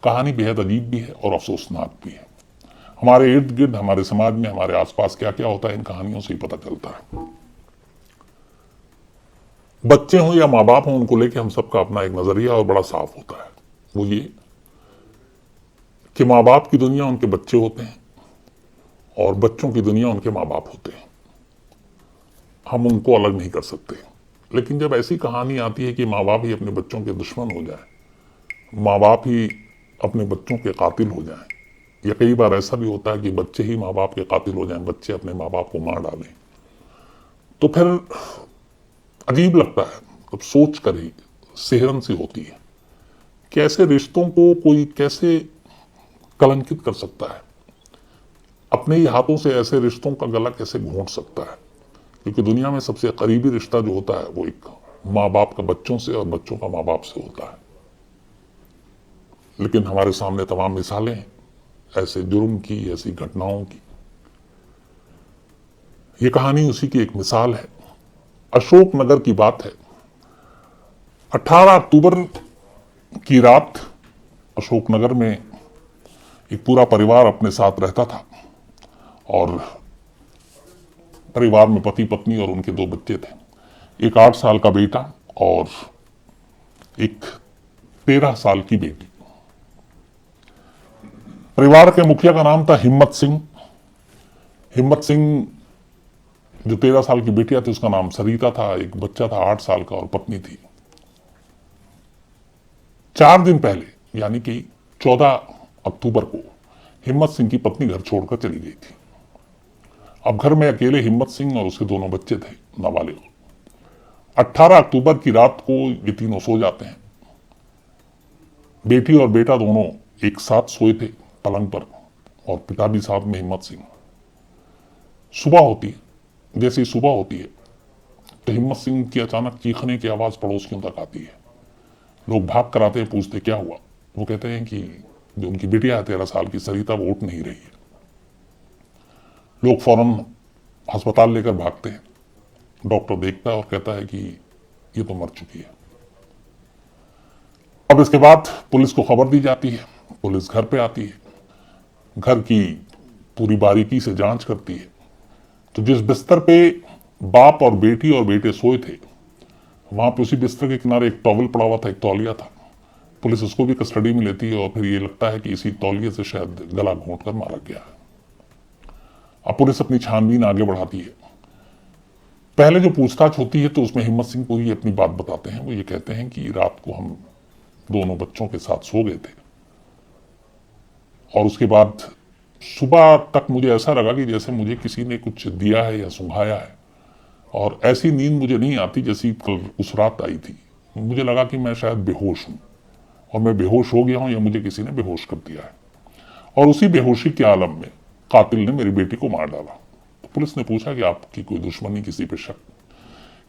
कहानी बेहद अजीब भी है और अफसोसनाक भी है। हमारे इर्द गिर्द, हमारे समाज में, हमारे आसपास क्या क्या होता है इन कहानियों से ही पता चलता है। बच्चे हों या माँ बाप हों, उनको लेके हम सबका अपना एक नजरिया और बड़ा साफ होता है। वो ये कि माँ बाप की दुनिया उनके बच्चे होते हैं और बच्चों की दुनिया उनके माँ बाप होते हैं। हम उनको अलग नहीं कर सकते। लेकिन जब ऐसी कहानी आती है कि माँ बाप ही अपने बच्चों के दुश्मन हो जाए, माँ बाप ही अपने बच्चों के कातिल हो जाएं, या कई बार ऐसा भी होता है कि बच्चे ही माँ बाप के कातिल हो जाएं, बच्चे अपने माँ बाप को मार डालें, तो फिर अजीब लगता है। अब सोच कर ही सिहरन सी होती है कि ऐसे रिश्तों को कोई कैसे कलंकित कर सकता है, अपने ही हाथों से ऐसे रिश्तों का गला कैसे घोंट सकता है। क्योंकि दुनिया में सबसे करीबी रिश्ता जो होता है वो एक माँ बाप का बच्चों से और बच्चों का माँ बाप से होता है। लेकिन हमारे सामने तमाम मिसालें हैं ऐसे जुर्म की, ऐसी घटनाओं की। ये कहानी उसी की एक मिसाल है। अशोकनगर की बात है। 18 अक्टूबर की रात अशोकनगर में एक पूरा परिवार अपने साथ रहता था और परिवार में पति पत्नी और उनके 2 बच्चे थे। एक 8 साल का बेटा और एक 13 साल की बेटी। परिवार के मुखिया का नाम था हिम्मत सिंह। हिम्मत सिंह, जो 13 साल की बेटिया थी उसका नाम सरिता था, एक बच्चा था 8 साल का और पत्नी थी। 4 दिन पहले यानी कि 14 अक्टूबर को हिम्मत सिंह की पत्नी घर छोड़कर चली गई थी। अब घर में अकेले हिम्मत सिंह और उसके दोनों बच्चे थे नाबालिग। 18 अक्टूबर की रात को ये तीनों सो जाते हैं। बेटी और बेटा दोनों एक साथ सोए थे पलंग पर और पिता भी साथ में हिम्मत सिंह। सुबह होती है। जैसे ही सुबह होती है तो हिम्मत सिंह की अचानक चीखने की आवाज पड़ोसियों तक आती है। लोग भाग कर आते हैं, पूछते क्या हुआ। वो कहते हैं कि जो उनकी बिटिया है 13 साल की सरिता, वो उठ नहीं रही है। लोग फौरन अस्पताल लेकर भागते हैं। डॉक्टर देखता है और कहता है कि ये तो मर चुकी है। अब इसके बाद पुलिस को खबर दी जाती है। पुलिस घर पे आती है, घर की पूरी बारीकी से जांच करती है। तो जिस बिस्तर पे बाप और बेटी और बेटे सोए थे, वहां पे उसी बिस्तर के किनारे एक टॉवल पड़ा हुआ था, एक तौलिया था। पुलिस उसको भी कस्टडी में लेती है और फिर ये लगता है कि इसी तौलिए से शायद गला घोंट कर मारा गया है। अब पुलिस अपनी छानबीन आगे बढ़ाती है। पहले जो पूछताछ होती है तो उसमें हिम्मत सिंह पूरी अपनी बात बताते हैं। वो ये कहते हैं कि रात को हम दोनों बच्चों के साथ सो गए थे और उसके बाद सुबह तक मुझे ऐसा लगा कि जैसे मुझे किसी ने कुछ दिया है या सुंघाया है, और ऐसी नींद मुझे नहीं आती जैसी कल उस रात आई थी। मुझे लगा कि मैं शायद बेहोश हूं और मैं बेहोश हो गया हूं या मुझे किसी ने बेहोश कर दिया है, और उसी बेहोशी के आलम में कातिल ने मेरी बेटी को मार डाला। तो पुलिस ने पूछा कि आपकी कोई दुश्मनी, किसी पे शक?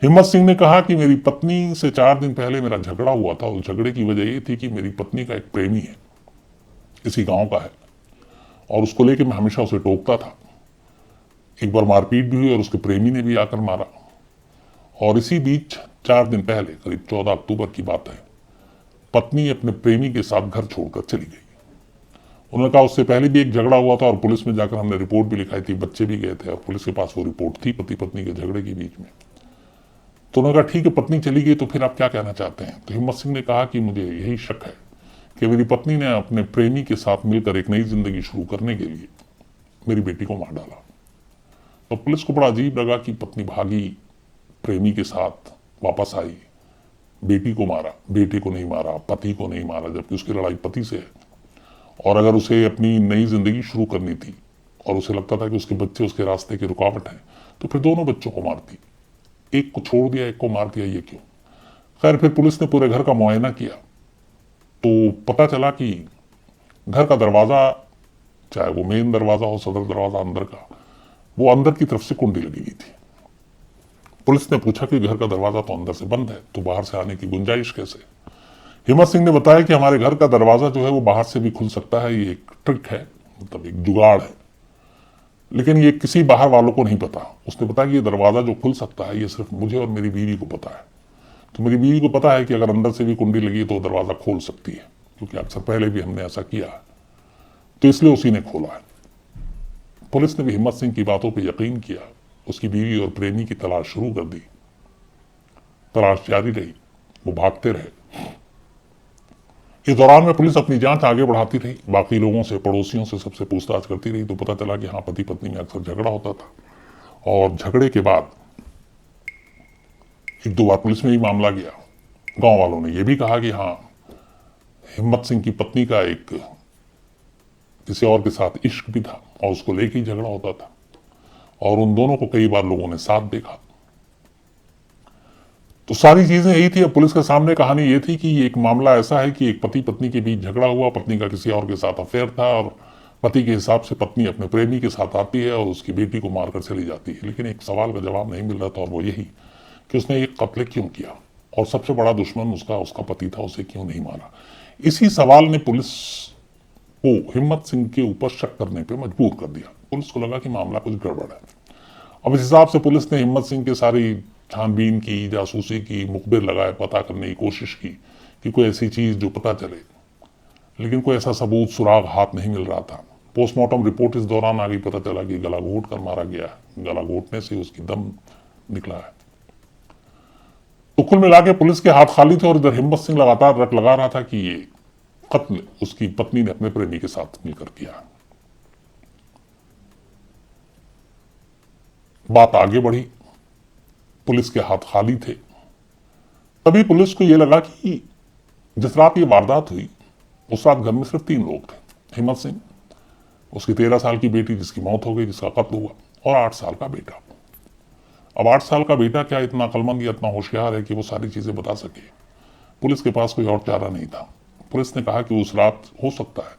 हिम्मत सिंह ने कहा कि मेरी पत्नी से 4 दिन पहले मेरा झगड़ा हुआ था। उस झगड़े की वजह ये थी कि मेरी पत्नी का एक प्रेमी है, इसी गांव का है, और उसको लेके मैं हमेशा उसे टोकता था। एक बार मारपीट भी हुई और उसके प्रेमी ने भी आकर मारा। और इसी बीच 4 दिन पहले, करीब 14 अक्टूबर की बात है, पत्नी अपने प्रेमी के साथ घर छोड़कर चली गई। उन्होंने कहा उससे पहले भी एक झगड़ा हुआ था और पुलिस में जाकर हमने रिपोर्ट भी लिखाई थी, बच्चे भी गए थे और पुलिस के पास वो रिपोर्ट थी पति पत्नी के झगड़े के बीच में। तो उन्होंने कहा ठीक है, पत्नी चली गई तो फिर आप क्या कहना चाहते हैं? तो हिम्मत सिंह ने कहा कि मुझे यही शक है कि मेरी पत्नी ने अपने प्रेमी के साथ मिलकर एक नई जिंदगी शुरू करने के लिए मेरी बेटी को मार डाला। तो पुलिस को बड़ा अजीब लगा कि पत्नी भागी, प्रेमी के साथ वापस आई, बेटी को मारा, बेटे को नहीं मारा, पति को नहीं मारा, जबकि उसकी लड़ाई पति से है। और अगर उसे अपनी नई जिंदगी शुरू करनी थी और उसे लगता था कि उसके बच्चे उसके रास्ते की रुकावट है, तो फिर दोनों बच्चों को मारती। एक को छोड़ दिया, एक को मार दिया, ये क्यों? खैर, फिर पुलिस ने पूरे घर का मुआयना किया तो पता चला कि घर का दरवाजा, चाहे वो मेन दरवाजा हो, सदर दरवाजा अंदर का, वो अंदर की तरफ से कुंडी लगी हुई थी। पुलिस ने पूछा कि घर का दरवाजा तो अंदर से बंद है, तो बाहर से आने की गुंजाइश कैसे? हिम्मत सिंह ने बताया कि हमारे घर का दरवाजा जो है वो बाहर से भी खुल सकता है, ये एक ट्रिक है, मतलब एक जुगाड़ है, लेकिन ये किसी बाहर वालों को नहीं पता। उसने बताया कि ये दरवाजा जो खुल सकता है ये सिर्फ मुझे और मेरी बीवी को पता है। तो मेरी बीवी को पता है कि अगर अंदर से भी कुंडी लगी तो दरवाजा खोल सकती है। क्योंकि अक्सर पहले भी हमने ऐसा किया है, तो इसलिए उसी ने खोला है। पुलिस ने भी हिम्मत सिंह की बातों पर यकीन किया, उसकी बीवी और प्रेमी की तलाश शुरू कर दी। तलाश जारी रही, वो भागते रहे। इस दौरान में पुलिस अपनी जांच आगे बढ़ाती रही, बाकी लोगों से, पड़ोसियों से, सबसे पूछताछ करती रही, तो पता चला कि हाँ, पति पत्नी में अक्सर झगड़ा होता था। और झगड़े के बाद एक दो बार पुलिस में भी मामला गया। गांव वालों ने यह भी कहा कि हाँ, हिम्मत सिंह की पत्नी का एक किसी और के साथ इश्क भी था और उसको लेके ही झगड़ा होता था, और उन दोनों को कई बार लोगों ने साथ देखा। तो सारी चीजें यही थी। अब पुलिस के सामने कहानी ये थी कि एक मामला ऐसा है कि एक पति पत्नी के बीच झगड़ा हुआ, पत्नी का किसी और के साथ अफेयर था, और पति के हिसाब से पत्नी अपने प्रेमी के साथ आती है और उसकी बेटी को मारकर चली जाती है। लेकिन एक सवाल का जवाब नहीं मिल रहा था, और वो यही कि उसने एक कत्ल क्यों किया, और सबसे बड़ा दुश्मन उसका पति था, उसे क्यों नहीं मारा। इसी सवाल ने पुलिस को हिम्मत सिंह के ऊपर शक करने पर मजबूर कर दिया। पुलिस को लगा कि मामला कुछ गड़बड़ है। अब इस हिसाब से पुलिस ने हिम्मत सिंह के सारी छानबीन की, जासूसी की, मुखबिर लगाए, पता करने की कोशिश की कि कोई ऐसी चीज जो पता चले, लेकिन कोई ऐसा सबूत, सुराग हाथ नहीं मिल रहा था। पोस्टमार्टम रिपोर्ट इस दौरान आ गई, पता चला कि गला घोट कर मारा गया है, गला घोटने से उसकी दम निकला है। तो कुल मिला के पुलिस के हाथ खाली थे, और इधर हिम्मत सिंह लगातार रट लगा रहा था कि ये कत्ल उसकी पत्नी ने अपने प्रेमी के साथ मिलकर किया। बात आगे बढ़ी, पुलिस के हाथ खाली थे। तभी पुलिस को यह लगा कि जिस रात ये वारदात हुई, उस रात घर में सिर्फ 3 लोग थे। हिम्मत सिंह, उसकी 13 साल की बेटी जिसकी मौत हो गई, जिसका कत्ल हुआ, और 8 साल का बेटा। अब 8 साल का बेटा क्या इतना अक्लमंद या इतना होशियार है कि वो सारी चीजें बता सके? पुलिस के पास कोई और चारा नहीं था। पुलिस ने कहा कि उस रात हो सकता है,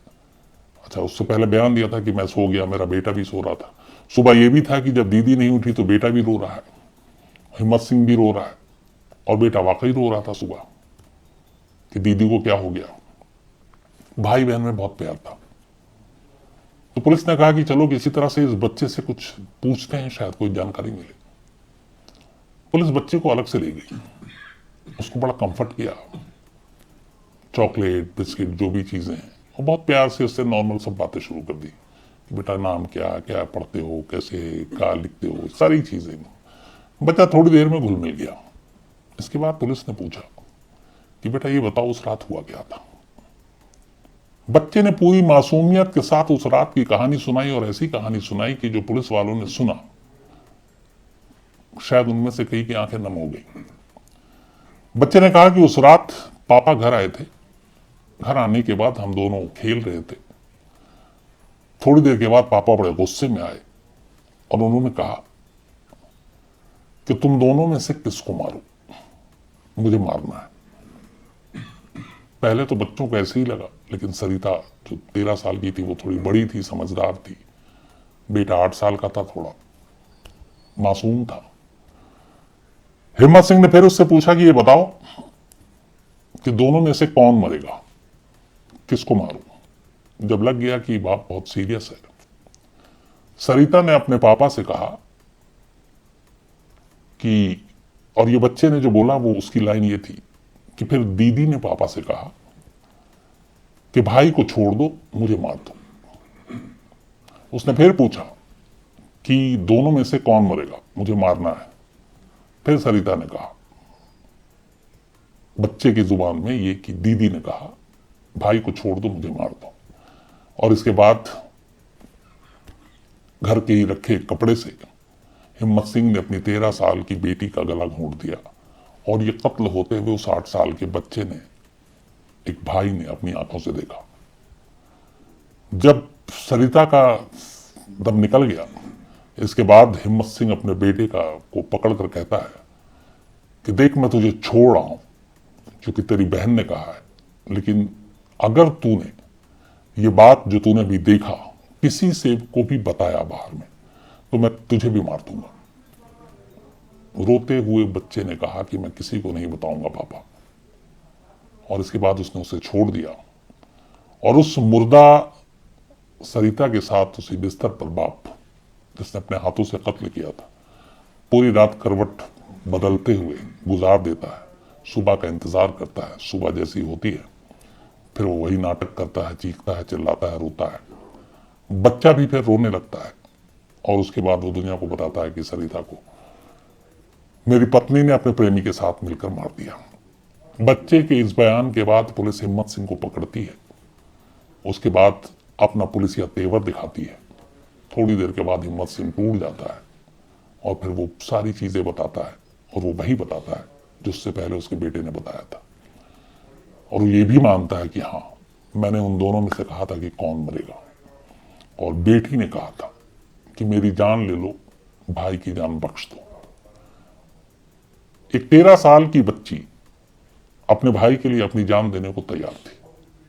अच्छा, उससे पहले बयान दिया था कि मैं सो गया, मेरा बेटा भी सो रहा था। सुबह यह भी था कि जब दीदी नहीं उठी तो बेटा भी रो रहा है, हिम्मत सिंह भी रो रहा है, और बेटा वाकई रो रहा था सुबह कि दीदी को क्या हो गया। भाई बहन में बहुत प्यार था। तो पुलिस ने कहा कि चलो किसी तरह से इस बच्चे से कुछ पूछते हैं, शायद कोई जानकारी मिले। पुलिस बच्चे को अलग से ले गई, उसको बड़ा कंफर्ट किया, चॉकलेट, बिस्किट, जो भी चीजें हैं, और बहुत प्यार से उससे नॉर्मल सब बातें शुरू कर दी कि बेटा नाम क्या, क्या पढ़ते हो, कैसे, क्या लिखते हो, सारी चीजें। बच्चा थोड़ी देर में घुल मिल गया। इसके बाद पुलिस ने पूछा कि बेटा ये बताओ उस रात हुआ क्या था। बच्चे ने पूरी मासूमियत के साथ उस रात की कहानी सुनाई, और ऐसी कहानी सुनाई कि जो पुलिस वालों ने सुना, शायद उनमें से कई की आंखें नम हो गई। बच्चे ने कहा कि उस रात पापा घर आए थे। घर आने के बाद हम दोनों खेल रहे थे। थोड़ी देर के बाद पापा बड़े गुस्से में आए और उन्होंने कहा कि तुम दोनों में से किसको मारो, मुझे मारना है। पहले तो बच्चों को ऐसे ही लगा, लेकिन सरिता जो 13 साल की थी वो थोड़ी बड़ी थी, समझदार थी। बेटा 8 साल का था, थोड़ा मासूम था। हिम्मत सिंह ने फिर उससे पूछा कि ये बताओ कि दोनों में से कौन मरेगा, किसको मारूं। जब लग गया कि बात बहुत सीरियस है, सरिता ने अपने पापा से कहा कि, और ये बच्चे ने जो बोला वो उसकी लाइन ये थी कि फिर दीदी ने पापा से कहा कि भाई को छोड़ दो, मुझे मार दो। उसने फिर पूछा कि दोनों में से कौन मरेगा, मुझे मारना है। फिर सरिता ने कहा बच्चे की जुबान में ये कि दीदी ने कहा भाई को छोड़ दो, मुझे मार दो। और इसके बाद घर के ही रखे कपड़े से हिम्मत सिंह ने अपनी 13 साल की बेटी का गला घोंट दिया, और ये कत्ल होते हुए उस 8 साल के बच्चे ने, एक भाई ने, अपनी आंखों से देखा। जब सरिता का दम निकल गया, इसके बाद हिम्मत सिंह अपने बेटे को पकड़कर कहता है कि देख, मैं तुझे छोड़ रहा हूं क्योंकि तेरी बहन ने कहा है, लेकिन अगर तूने ये बात जो तूने भी देखा किसी से को भी बताया बाहर में, तो मैं तुझे भी मार दूंगा। रोते हुए बच्चे ने कहा कि मैं किसी को नहीं बताऊंगा पापा। और इसके बाद उसने उसे छोड़ दिया, और उस मुर्दा सरिता के साथ उसी बिस्तर पर बाप, जिसने अपने हाथों से कत्ल किया था, पूरी रात करवट बदलते हुए गुजार देता है। सुबह का इंतजार करता है, सुबह जैसी होती है फिर वो वही नाटक करता है, चीखता है, चिल्लाता है, रोता है। बच्चा भी फिर रोने लगता है और उसके बाद वो दुनिया को बताता है कि सरिता को मेरी पत्नी ने अपने प्रेमी के साथ मिलकर मार दिया। बच्चे के इस बयान के बाद पुलिस हिम्मत सिंह को पकड़ती है। उसके बाद अपना पुलिसिया तेवर दिखाती है। थोड़ी देर के बाद हिम्मत सिंह टूट जाता है और फिर वो सारी चीजें बताता है, और वो वही बताता है जो उससे पहले उसके बेटे ने बताया था। और वो ये भी मानता है कि हाँ, मैंने उन दोनों में से कहा था कि कौन मरेगा, और बेटी ने कहा था कि मेरी जान ले लो, भाई की जान बख्श दो। एक 13 साल की बच्ची अपने भाई के लिए अपनी जान देने को तैयार थी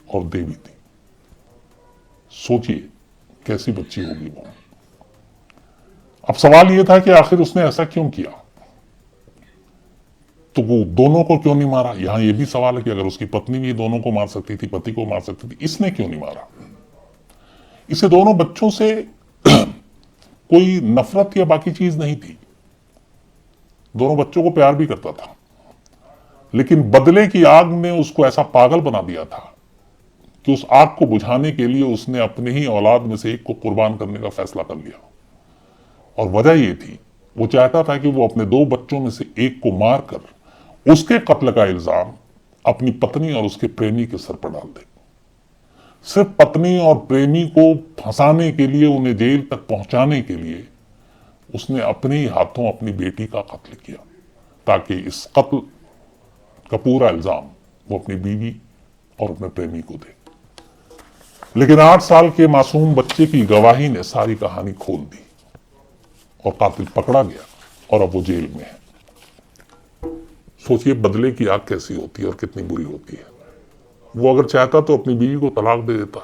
और दे भी थी। सोचिए कैसी बच्ची होगी वो। अब सवाल यह था कि आखिर उसने ऐसा क्यों किया, तो वो दोनों को क्यों नहीं मारा। यहां यह भी सवाल है कि अगर उसकी पत्नी भी दोनों को मार सकती थी, पति को मार सकती थी, इसने क्यों नहीं मारा। इसे दोनों बच्चों से कोई नफरत या बाकी चीज नहीं थी। दोनों बच्चों को प्यार भी करता था, लेकिन बदले की आग ने उसको ऐसा पागल बना दिया था कि उस आग को बुझाने के लिए उसने अपने ही औलाद में से एक को कुर्बान करने का फैसला कर लिया। और वजह यह थी, वो चाहता था कि वो अपने 2 बच्चों में से एक को मारकर उसके कत्ल का इल्जाम अपनी पत्नी और उसके प्रेमी के सर पर डाल दे। सिर्फ पत्नी और प्रेमी को फंसाने के लिए, उन्हें जेल तक पहुंचाने के लिए उसने अपने ही हाथों अपनी बेटी का कत्ल किया, ताकि इस कत्ल का पूरा इल्जाम वो अपनी बीवी और अपने प्रेमी को दे। लेकिन 8 साल के मासूम बच्चे की गवाही ने सारी कहानी खोल दी और कातिल पकड़ा गया और अब वो जेल में है। सोचिए बदले की आग कैसी होती है और कितनी बुरी होती है। वो अगर चाहता तो अपनी बीवी को तलाक दे देता,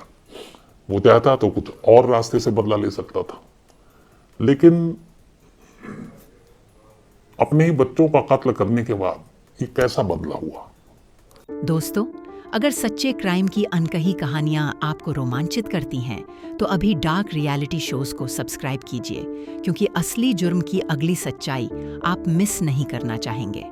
वो चाहता तो कुछ और रास्ते से बदला ले सकता था, लेकिन अपने ही बच्चों का कत्ल करने के बाद ये कैसा बदला हुआ। दोस्तों, अगर सच्चे क्राइम की अनकही कहानियां आपको रोमांचित करती हैं, तो अभी डार्क रियलिटी शोज को सब्सक्राइब कीजिए, क्योंकि असली जुर्म की अगली सच्चाई आप मिस नहीं करना चाहेंगे।